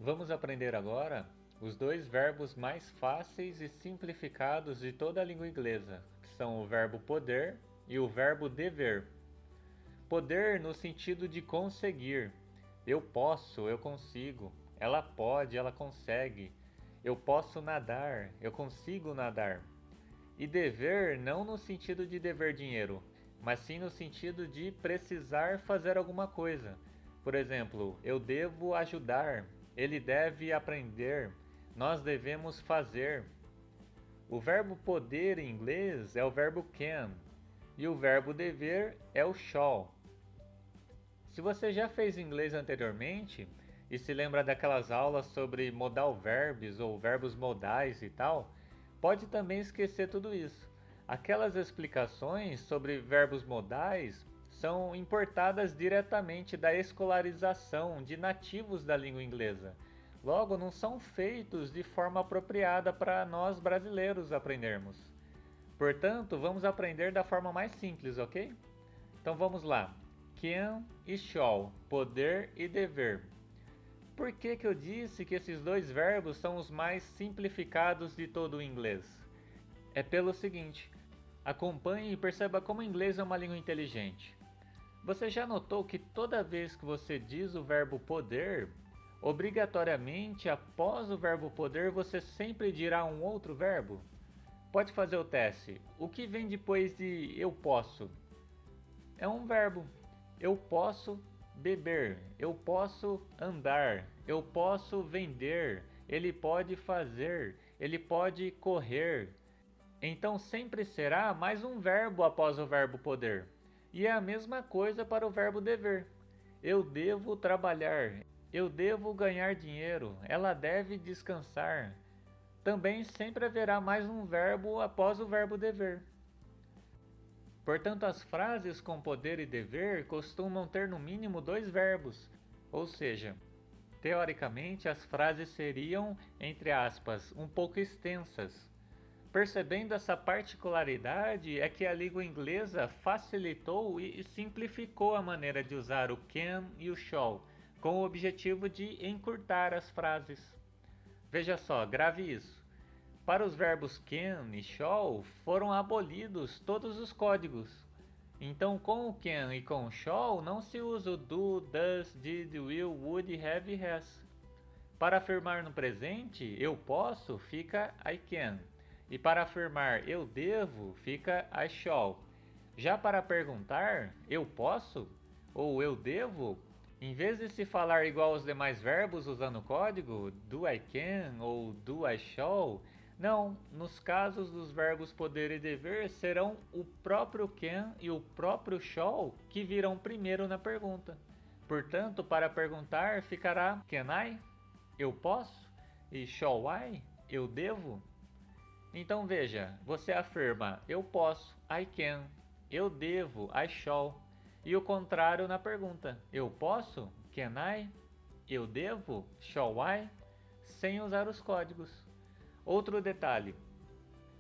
Vamos aprender agora os dois verbos mais fáceis e simplificados de toda a língua inglesa, que são o verbo poder e o verbo dever. Poder no sentido de conseguir. Eu posso, eu consigo. Ela pode, ela consegue. Eu posso nadar, eu consigo nadar. E dever não no sentido de dever dinheiro, mas sim no sentido de precisar fazer alguma coisa. Por exemplo, eu devo ajudar, ele deve aprender, nós devemos fazer. O verbo poder em inglês é o verbo can e o verbo dever é o shall. Se você já fez inglês anteriormente e se lembra daquelas aulas sobre modal verbs ou verbos modais e tal, pode também esquecer tudo isso. Aquelas explicações sobre verbos modais são importadas diretamente da escolarização de nativos da língua inglesa. Logo, não são feitos de forma apropriada para nós brasileiros aprendermos. Portanto, vamos aprender da forma mais simples, ok? Então vamos lá. Can e shall, poder e dever. Por que eu disse que esses dois verbos são os mais simplificados de todo o inglês? É pelo seguinte: acompanhe e perceba como o inglês é uma língua inteligente. Você já notou que toda vez que você diz o verbo poder, obrigatoriamente após o verbo poder você sempre dirá um outro verbo? Pode fazer o teste. O que vem depois de eu posso? É um verbo. Eu posso beber, eu posso andar, eu posso vender, ele pode fazer, ele pode correr. Então sempre será mais um verbo após o verbo poder. E é a mesma coisa para o verbo dever. Eu devo trabalhar, eu devo ganhar dinheiro, ela deve descansar. Também sempre haverá mais um verbo após o verbo dever. Portanto, as frases com poder e dever costumam ter no mínimo dois verbos, ou seja, teoricamente as frases seriam, entre aspas, um pouco extensas. Percebendo essa particularidade é que a língua inglesa facilitou e simplificou a maneira de usar o can e o shall, com o objetivo de encurtar as frases. Veja só, grave isso. Para os verbos can e shall foram abolidos todos os códigos. Então, com o can e com o shall não se usa o do, does, did, will, would, have e has. Para afirmar no presente, eu posso, fica I can. E para afirmar eu devo, fica I shall. Já para perguntar, eu posso ou eu devo, em vez de se falar igual aos demais verbos usando o código, do I can ou do I shall, não, nos casos dos verbos poder e dever serão o próprio can e o próprio shall que virão primeiro na pergunta. Portanto, para perguntar ficará can I? Eu posso? E shall I? Eu devo? Então veja, você afirma eu posso, I can, eu devo, I shall. E o contrário na pergunta, eu posso, can I, eu devo, shall I, sem usar os códigos. Outro detalhe,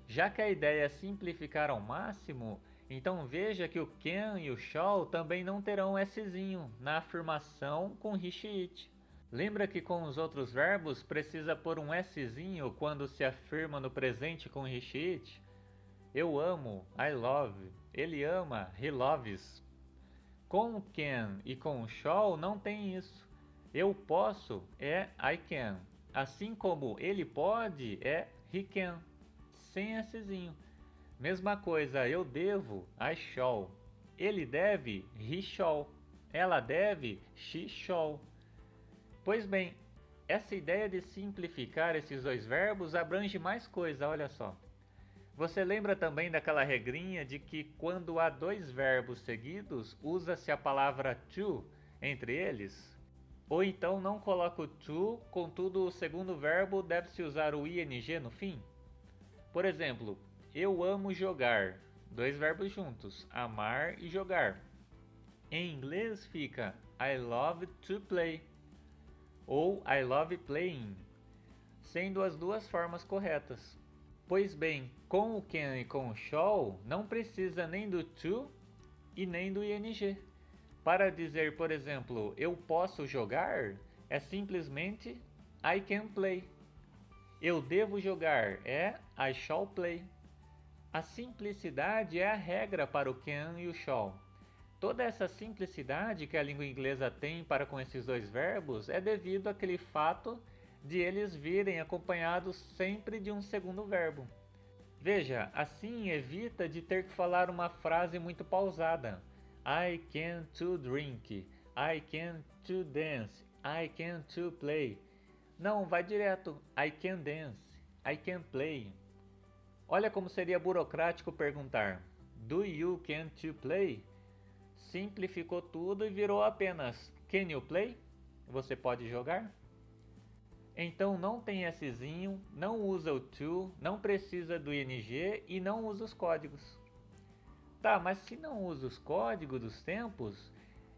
já que a ideia é simplificar ao máximo, então veja que o can e o shall também não terão Szinho na afirmação com he, she, it. Lembra que com os outros verbos precisa pôr um Szinho quando se afirma no presente com he, she, it? Eu amo, I love. Ele ama, he loves. Com o can e com o shall não tem isso. Eu posso é I can. Assim como ele pode é he can. Sem Szinho. Mesma coisa, eu devo, I shall. Ele deve, he shall. Ela deve, she shall. Pois bem, essa ideia de simplificar esses dois verbos abrange mais coisa, olha só. Você lembra também daquela regrinha de que quando há dois verbos seguidos, usa-se a palavra to entre eles? Ou então não coloca o to, contudo o segundo verbo deve-se usar o ing no fim? Por exemplo, eu amo jogar, dois verbos juntos, amar e jogar. Em inglês fica I love to play ou I love playing, sendo as duas formas corretas. Pois bem, com o can e com o shall, não precisa nem do to e nem do ing. Para dizer, por exemplo, eu posso jogar, é simplesmente I can play. Eu devo jogar é I shall play. A simplicidade é a regra para o can e o shall. Toda essa simplicidade que a língua inglesa tem para com esses dois verbos é devido àquele fato de eles virem acompanhados sempre de um segundo verbo. Veja, assim evita de ter que falar uma frase muito pausada. I can to drink, I can to dance, I can to play. Não, vai direto. I can dance, I can play. Olha como seria burocrático perguntar Do you can to play? Simplificou tudo e virou apenas Can you play? Você pode jogar? Então não tem Szinho, não usa o to, não precisa do ing e não usa os códigos. Tá, mas se não usa os códigos dos tempos,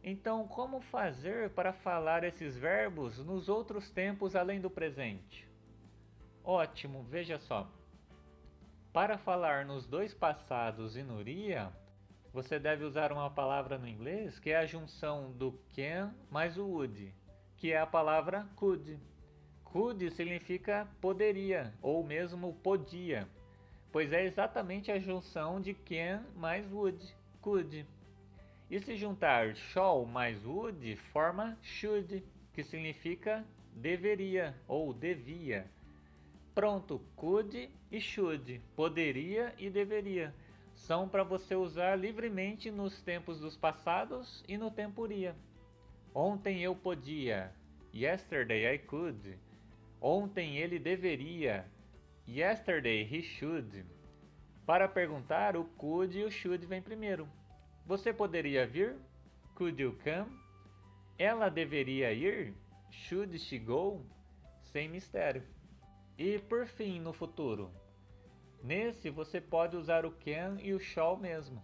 então como fazer para falar esses verbos nos outros tempos além do presente? Ótimo, veja só. Para falar nos dois passados e no iria, você deve usar uma palavra no inglês que é a junção do can mais o would, que é a palavra could. Could significa poderia ou mesmo podia, pois é exatamente a junção de can mais would, could. E se juntar shall mais would, forma should, que significa deveria ou devia. Pronto, could e should, poderia e deveria, são para você usar livremente nos tempos dos passados e no tempo iria. Ontem eu podia, yesterday I could. Ontem ele deveria, yesterday he should. Para perguntar, o could e o should vem primeiro. Você poderia vir? Could you come? Ela deveria ir? Should she go? Sem mistério. E por fim, no futuro. Nesse você pode usar o can e o shall mesmo.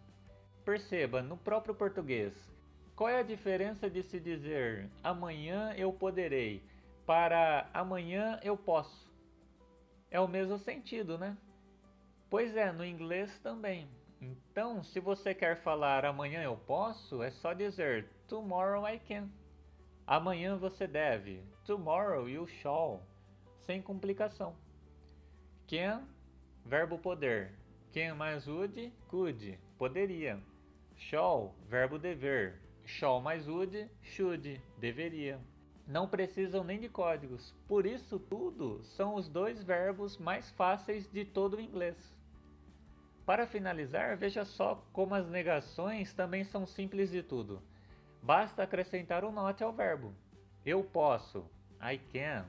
Perceba, no próprio português, qual é a diferença de se dizer amanhã eu poderei para amanhã eu posso? É o mesmo sentido, né? Pois é, no inglês também. Então, se você quer falar amanhã eu posso, é só dizer tomorrow I can. Amanhã você deve, tomorrow you shall, sem complicação. Can, verbo poder. Can mais would, could, poderia. Shall, verbo dever. Shall mais would, should, deveria. Não precisam nem de códigos. Por isso tudo são os dois verbos mais fáceis de todo o inglês. Para finalizar, veja só como as negações também são simples de tudo. Basta acrescentar o not ao verbo. Eu posso, I can.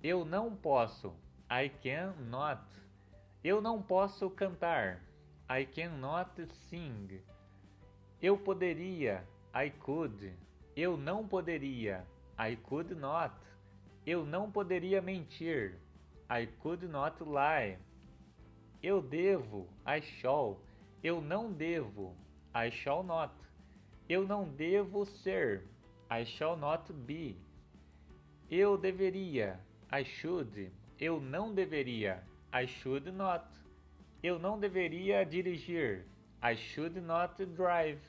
Eu não posso, I can not. Eu não posso cantar, I cannot sing. Eu poderia, I could. Eu não poderia, I could not. Eu não poderia mentir, I could not lie. Eu devo, I shall. Eu não devo, I shall not. Eu não devo ser, I shall not be. Eu deveria, I should. Eu não deveria, I should not. Eu não deveria dirigir, I should not drive.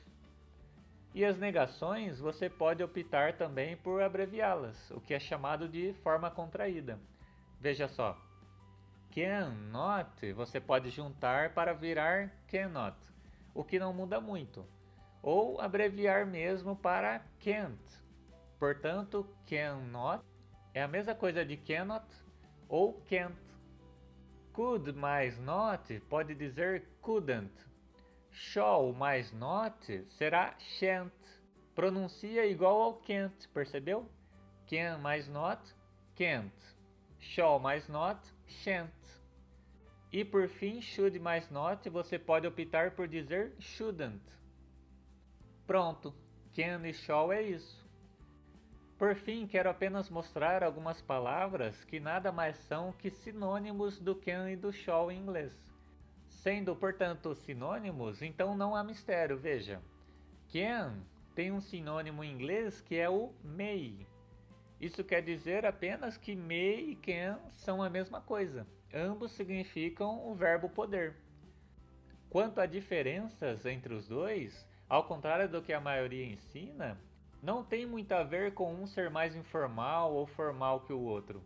E as negações você pode optar também por abreviá-las, o que é chamado de forma contraída. Veja só. Cannot você pode juntar para virar cannot, o que não muda muito. Ou abreviar mesmo para can't. Portanto, cannot é a mesma coisa de cannot ou can't. Could mais not pode dizer couldn't. Shall mais not será shan't. Pronuncia igual ao can't, percebeu? Can mais not, can't. Shall mais not, shan't. E por fim, should mais not, você pode optar por dizer shouldn't. Pronto, can e shall é isso. Por fim, quero apenas mostrar algumas palavras que nada mais são que sinônimos do can e do shall em inglês. Sendo, portanto, sinônimos, então não há mistério, veja. Can tem um sinônimo em inglês que é o may. Isso quer dizer apenas que may e can são a mesma coisa. Ambos significam o verbo poder. Quanto a diferenças entre os dois, ao contrário do que a maioria ensina, não tem muito a ver com um ser mais informal ou formal que o outro.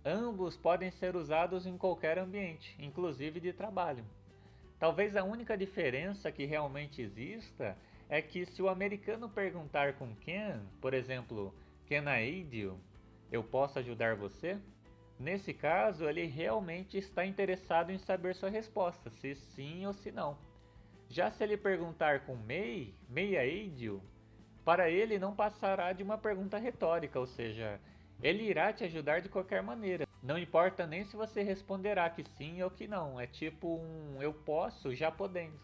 Ambos podem ser usados em qualquer ambiente, inclusive de trabalho. Talvez a única diferença que realmente exista é que se o americano perguntar com can, por exemplo, can I aid you? Eu posso ajudar você? Nesse caso, ele realmente está interessado em saber sua resposta, se sim ou se não. Já se ele perguntar com may I aid you? Para ele não passará de uma pergunta retórica, ou seja, ele irá te ajudar de qualquer maneira. Não importa nem se você responderá que sim ou que não. É tipo um eu posso já podendo.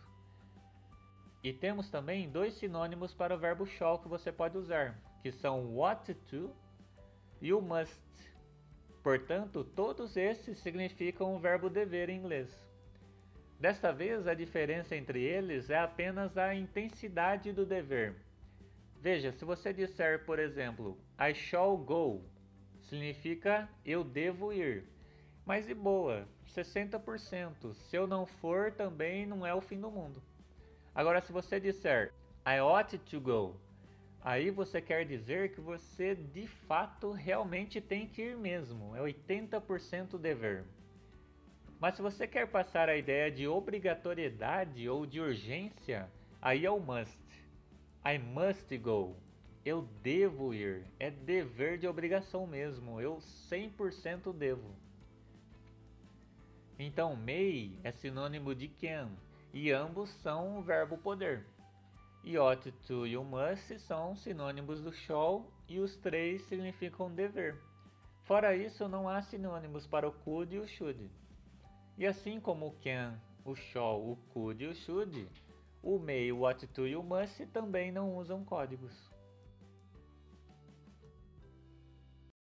E temos também dois sinônimos para o verbo shall que você pode usar, que são what to e o must. Portanto, todos esses significam o verbo dever em inglês. Desta vez, a diferença entre eles é apenas a intensidade do dever. Veja, se você disser, por exemplo, I shall go, significa eu devo ir. Mas de boa, 60%. Se eu não for, também não é o fim do mundo. Agora, se você disser I ought to go, aí você quer dizer que você de fato realmente tem que ir mesmo. É 80% dever. Mas se você quer passar a ideia de obrigatoriedade ou de urgência, aí é o must. I must go. Eu devo ir. É dever de obrigação mesmo. Eu 100% devo. Então, may é sinônimo de can e ambos são o verbo poder. E ought to e o must são sinônimos do shall e os três significam dever. Fora isso, não há sinônimos para o could e o should. E assim como o can, o shall, o could e o should, o may, o ought to e o must também não usam códigos.